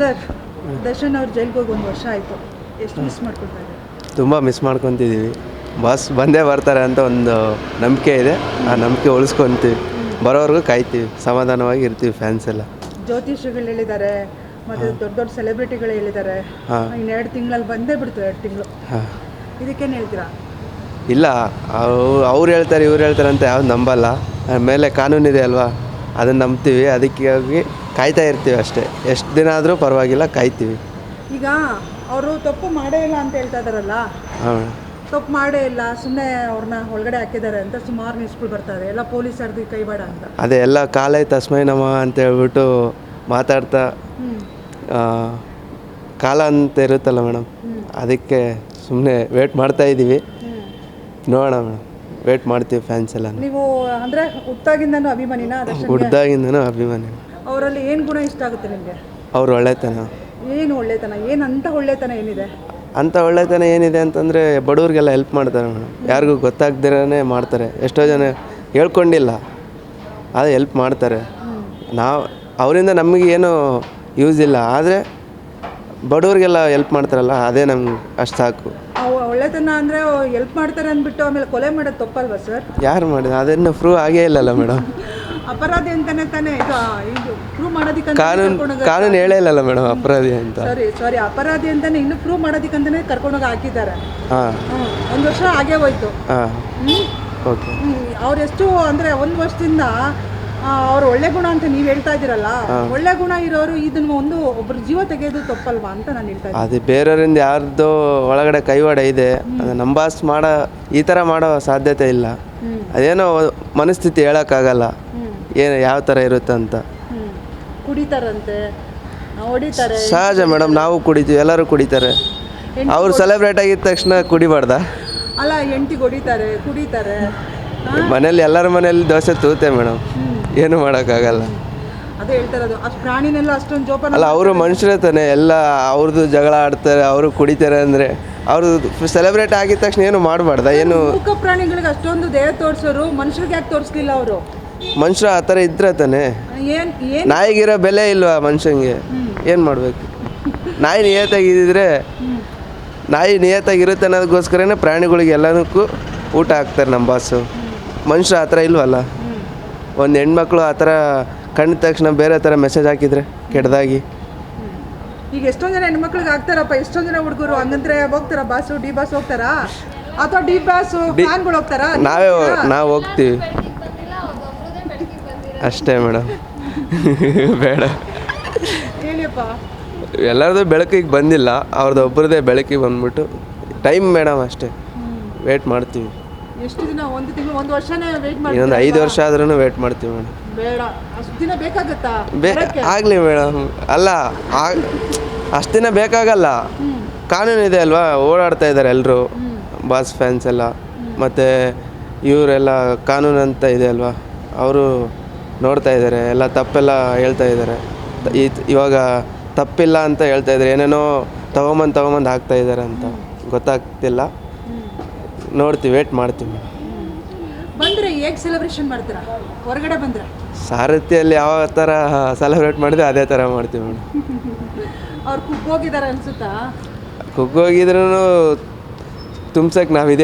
Sir, Darshan ಅವ್ರು ಜೈಲ್ಗೆ ಹೋಗಿ 1 ವರ್ಷ ಆಯಿತು. ಎಷ್ಟು ಮಿಸ್ ಮಾಡ್ಕೊಳ್ತಾ ಇದ್ದಾರೆ? ತುಂಬ ಮಿಸ್ ಮಾಡ್ಕೊತಿದ್ದೀವಿ. ಬಾಸ್ ಬಂದೇ ಬರ್ತಾರೆ ಅಂತ ಒಂದು ನಂಬಿಕೆ ಇದೆ. ಆ ನಂಬಿಕೆ ಉಳಿಸ್ಕೊತೀವಿ. ಬರೋವರೆಗೂ ಕಾಯ್ತೀವಿ, ಸಮಾಧಾನವಾಗಿ ಇರ್ತೀವಿ ಫ್ಯಾನ್ಸ್ ಎಲ್ಲ. ಜ್ಯೋತಿಷಿಗಳು ಹೇಳಿದ್ದಾರೆ, ಮತ್ತು ದೊಡ್ಡ ದೊಡ್ಡ ಸೆಲೆಬ್ರಿಟಿಗಳು ಹೇಳಿದ್ದಾರೆ, ಇನ್ನು 2 ತಿಂಗಳಲ್ಲಿ ಬಂದೇ ಬಿಡ್ತು. 2 ತಿಂಗಳು. ಇದಕ್ಕೇನು ಹೇಳ್ತೀರಾ? ಇಲ್ಲ, ಅವ್ರು ಹೇಳ್ತಾರೆ ಇವ್ರು ಹೇಳ್ತಾರೆ ಅಂತ ಯಾವ್ದು ನಂಬಲ್ಲ. ಮೇಲೆ ಕಾನೂನಿದೆ ಅಲ್ವಾ, ಅದನ್ನು ನಂಬ್ತೀವಿ. ಅದಕ್ಕಾಗಿ ಕಾಯ್ತಾ ಇರ್ತೀವಿ ಅಷ್ಟೇ. ಎಷ್ಟು ದಿನ ಆದರೂ ಪರವಾಗಿಲ್ಲ, ಕಾಯ್ತೀವಿ. ಈಗ ಅವರು ತಪ್ಪು ಮಾಡೇ ಇಲ್ಲ ಅಂತ ಹೇಳ್ತಾ ಇದ್ದಾರಲ್ಲ, ಹಾಂ, ತಪ್ಪು ಮಾಡೇ ಇಲ್ಲ, ಸುಮ್ಮನೆ ಅವ್ರನ್ನ ಒಳಗಡೆ ಹಾಕಿದ್ದಾರೆ ಅಂತ ಸುಮಾರು ನ್ಯೂಸ್ಗಳು ಬರ್ತಾರೆ. ಎಲ್ಲ ಪೊಲೀಸರ್ದು ಕೈವಾಡ ಅಂತ. ಅದೇ ಎಲ್ಲ ಕಾಲೇ ತಸ್ಮೈ ನಮಃ ಅಂತ ಹೇಳ್ಬಿಟ್ಟು ಮಾತಾಡ್ತಾ ಕಾಲ ಅಂತ ಇರುತ್ತಲ್ಲ ಮೇಡಮ್, ಅದಕ್ಕೆ ಸುಮ್ಮನೆ ವೇಟ್ ಮಾಡ್ತಾ ಇದ್ದೀವಿ. ನೋಡೋಣ ಮೇಡಮ್, ವೇಟ್ ಮಾಡ್ತೀವಿ ಫ್ಯಾನ್ಸ್ ಎಲ್ಲ. ನೀವು ಅಂದರೆ ಹುಟ್ಟಾಗಿಂದನೂ ಅಭಿಮಾನಿನ? ಹುಡ್ದಾಗಿಂದನೂ ಅಭಿಮಾನಿ. ಅವರಲ್ಲಿ ಏನು ಗುಣ ಇಷ್ಟ ಆಗುತ್ತೆ ನಿಮಗೆ? ಅವ್ರು ಒಳ್ಳೆತನ. ಏನು ಒಳ್ಳೆತನ? ಏನಂತ ಒಳ್ಳೆತನ ಏನಿದೆ? ಅಂಥ ಒಳ್ಳೆತನ ಏನಿದೆ ಅಂತಂದರೆ ಬಡವ್ರಿಗೆಲ್ಲ ಹೆಲ್ಪ್ ಮಾಡ್ತಾರೆ ಮೇಡಮ್. ಯಾರಿಗೂ ಗೊತ್ತಾಗ್ದಿರೇ ಮಾಡ್ತಾರೆ. ಎಷ್ಟೋ ಜನ ಹೇಳ್ಕೊಂಡಿಲ್ಲ, ಅದು ಹೆಲ್ಪ್ ಮಾಡ್ತಾರೆ. ನಾವು ಅವರಿಂದ ನಮಗೆ ಏನು ಯೂಸ್ ಇಲ್ಲ, ಆದರೆ ಬಡವ್ರಿಗೆಲ್ಲ ಹೆಲ್ಪ್ ಮಾಡ್ತಾರಲ್ಲ, ಅದೇ ನಮ್ಗೆ ಅಷ್ಟು ಸಾಕು. ಒಳ್ಳೆತನ ಅಂದರೆ ಹೆಲ್ಪ್ ಮಾಡ್ತಾರೆ ಅಂದ್ಬಿಟ್ಟು ಆಮೇಲೆ ಕೊಲೆ ಮಾಡೋದು ತಪ್ಪಲ್ವಾ ಸರ್? ಯಾರು ಮಾಡಿದ? ಅದನ್ನು ಪ್ರೂವ್ ಆಗೇ ಇಲ್ಲಲ್ಲ ಮೇಡಮ್. ಅಪರಾಧಿ ಅಂತಾನೆ ತಾನೇ ಇದು ಪ್ರೂವ್ ಮಾಡೋದಕ್ಕೆ ಕಾನೂನು ಹೇಳೇ ಇಲ್ಲಲ್ಲ ಮೇಡಮ್ ಅಪರಾಧಿ ಅಂತ. ಸಾರಿ ಅಪರಾಧಿ ಅಂತಾನೆ ಇನ್ನು ಪ್ರೂವ್ ಮಾಡೋದಕ್ಕಂತಾನೆ ಕರ್ಕೊಂಡೋಗಿ ಹಾಕಿದ್ದಾರೆ. ಹಾಂ, 1 ವರ್ಷ ಆಗೇ ಹೋಯ್ತು. ಹಾಂ, ಓಕೆ. ಅವರೆಷ್ಟು ಅಂದರೆ 1 ವರ್ಷದಿಂದ ಅವ್ರು ಒಳ್ಳೆ ಗುಣ ಅಂತ ನೀವು ಹೇಳ್ತಾ ಇದ್ದೀರಲ್ಲ, ಒಳ್ಳೆ ಗುಣ ಇರೋರು ಇದನ್ನ ಒಬ್ಬರ ಜೀವ ತೆಗೆಯೋದು ತಪ್ಪಲ್ವಾ ಅಂತ ನಾನು ಹೇಳ್ತಾ ಇದ್ದೀನಿ. ಅದು ಬೇರೆಯವರಿಂದ ಯಾರ್ದು ಒಳಗಡೆ ಕೈವಾಡ ಇದೆ. ಅದು ನಮ್ಮ ಬಾಸ್ ಈ ಥರ ಮಾಡೋ ಸಾಧ್ಯತೆ ಇಲ್ಲ. ಅದೇನೋ ಮನಸ್ಥಿತಿ ಹೇಳೋಕ್ಕಾಗಲ್ಲ, ಏನು ಯಾವ ಥರ ಇರುತ್ತೆ ಅಂತ. ಕುಡಿತಾರಂತೆ, ಹೊಡಿತಾರೆ. ಸಹಜ ಮೇಡಮ್, ನಾವು ಕುಡಿತೀವಿ, ಎಲ್ಲರೂ ಕುಡಿತಾರೆ. ಅವ್ರು ಸೆಲೆಬ್ರೇಟ್ ಆಗಿದ ತಕ್ಷಣ ಕುಡಿಬಾರ್ದ? ಅಲ್ಲ, ಹೆಂಡ್ತಿಗೆ ಹೊಡಿತಾರೆ, ಕುಡಿತಾರೆ. ಮನೇಲಿ ಎಲ್ಲರ ಮನೇಲಿ ದೋಸೆ ತೂತೆ ಮೇಡಮ್, ಏನು ಮಾಡೋಕ್ಕಾಗಲ್ಲ. ಅದೇ ಹೇಳ್ತಾ ಇರೋದು, ಅಷ್ಟು ಪ್ರಾಣಿನೆಲ್ಲ ಅಷ್ಟೊಂದು ಜೋಪಾನ ಅಲ್ಲ, ಅವರು ಮನುಷ್ಯರೇ ತಾನೆ. ಎಲ್ಲ ಅವ್ರದ್ದು ಜಗಳ ಆಡ್ತಾರೆ, ಅವರು ಕುಡಿತಾರೆ ಅಂದರೆ ಅವ್ರದ್ದು ಸೆಲೆಬ್ರೇಟ್ ಆಗಿದ ತಕ್ಷಣ ಏನು ಮಾಡಬಾರ್ದ? ಏನು ಮೂಕ ಪ್ರಾಣಿಗಳಿಗೆ ಅಷ್ಟೊಂದು ದೇಹ ತೋರಿಸೋರು ಮನುಷ್ಯರಿಗೆ ಯಾಕೆ ತೋರಿಸ್ಲಿಲ್ಲ ಅವರು? ಮನುಷ್ಯ ಆ ಥರ ಇದ್ರೆ ತಾನೆ. ನಾಯಿಗಿರೋ ಬೆಲೆ ಇಲ್ವಾ ಮನುಷ್ಯಂಗೆ? ಏನು ಮಾಡಬೇಕು? ನಾಯಿ ನಿಯತ್ತಾಗಿದ್ದರೆ, ನಾಯಿ ನಿಯತ್ತಾಗಿರುತ್ತೆ ಅನ್ನೋದಕ್ಕೋಸ್ಕರನೇ ಪ್ರಾಣಿಗಳಿಗೆ ಎಲ್ಲದಕ್ಕೂ ಊಟ ಹಾಕ್ತಾರೆ ನಮ್ಮ ಬಾಸು. ಮನುಷ್ಯ ಆ ಥರ ಇಲ್ವಲ್ಲ. ಒಂದು ಹೆಣ್ಮಕ್ಳು ಆ ಥರ ಕಂಡ ತಕ್ಷಣ ಬೇರೆ ಥರ ಮೆಸೇಜ್ ಹಾಕಿದರೆ ಕೆಟ್ಟದಾಗಿ. ಈಗ ಎಷ್ಟೊಂದು ಜನ ಹೆಣ್ಮಕ್ಳಿಗೆ ಆಗ್ತಾರಪ್ಪ, ಎಷ್ಟೊಂದು ಜನ ಹುಡುಗರು ಹಂಗಂದ್ರೆ ಹೋಗ್ತಾರ, ಬಾಸು ಡಿ ಬಾಸ್ ಹೋಗ್ತಾರಾ ಅಥವಾ ಡಿ ಬಾಸು ಫ್ಯಾನ್ಗಳು ಹೋಗ್ತಾರಾ? ನಾವು ಹೋಗ್ತೀವಿ ಅಷ್ಟೇ ಮೇಡಮ್. ಬೇಡ ಹೇಳಿಯಪ್ಪ, ಎಲ್ಲರದು ಬೆಳಕಿಗೆ ಬಂದಿಲ್ಲ, ಅವ್ರದ್ದು ಒಬ್ಬರದೇ ಬೆಳಕಿಗೆ ಬಂದ್ಬಿಟ್ಟು ಟೈಮ್ ಮೇಡಮ್ ಅಷ್ಟೇ. ವೇಟ್ ಮಾಡ್ತೀವಿ. ಎಷ್ಟು ದಿನ? 1 ತಿಂಗಳು, 1 ವರ್ಷನೇ ವೇಟ್ ಮಾಡಿ. ಇನ್ನೊಂದು 5 ವರ್ಷ ಆದ್ರೂ ವೇಟ್ ಮಾಡ್ತೀವಿ ಮೇಡಮ್. ಬೇಡ, ಅಷ್ಟು ದಿನ ಬೇಕಾಗುತ್ತಾ? ಆಗಲಿ ಮೇಡಮ್. ಅಲ್ಲ, ಅಷ್ಟು ದಿನ ಬೇಕಾಗಲ್ಲ. ಕಾನೂನು ಇದೆ ಅಲ್ವಾ, ಓಡಾಡ್ತಾ ಇದ್ದಾರೆ ಎಲ್ಲರೂ, ಬಾಸ್ ಫ್ಯಾನ್ಸ್ ಎಲ್ಲ. ಮತ್ತು ಇವರೆಲ್ಲ ಕಾನೂನು ಅಂತ ಇದೆ ಅಲ್ವಾ, ಅವರು ನೋಡ್ತಾ ಇದ್ದಾರೆ, ಎಲ್ಲ ತಪ್ಪೆಲ್ಲ ಹೇಳ್ತಾ ಇದ್ದಾರೆ. ಇವಾಗ ತಪ್ಪಿಲ್ಲ ಅಂತ ಹೇಳ್ತಾ ಇದ್ದಾರೆ, ಏನೇನೋ ತಗೊಂಬಂದು ಹಾಕ್ತಾ ಇದ್ದಾರೆ ಅಂತ ಗೊತ್ತಾಗ್ತಿಲ್ಲ. ನೋಡ್ತೀವಿ, ವೇಟ್ ಮಾಡ್ತೀವಿ. ಬಂದರೆ ಹೇಗೆ ಸೆಲೆಬ್ರೇಷನ್ ಮಾಡ್ತೀರಾ? ಹೊರಗಡೆ ಬಂದರೆ ಸಾರಥಿಯಲ್ಲಿ ಯಾವ ಥರ ಸೆಲೆಬ್ರೇಟ್ ಮಾಡಿದ್ರೆ ಅದೇ ಥರ ಮಾಡ್ತೀವಿ ಮೇಡಮ್. ಅವ್ರು ಕುಗ್ಗೋಗಿದ್ದಾರೆ ಅನ್ಸುತ್ತಾ? ಕುಗ್ಗೋಗಿದ್ರೂ ತುಂಬ್ಸಕ್ಕೆ ನಾವಿದೆ.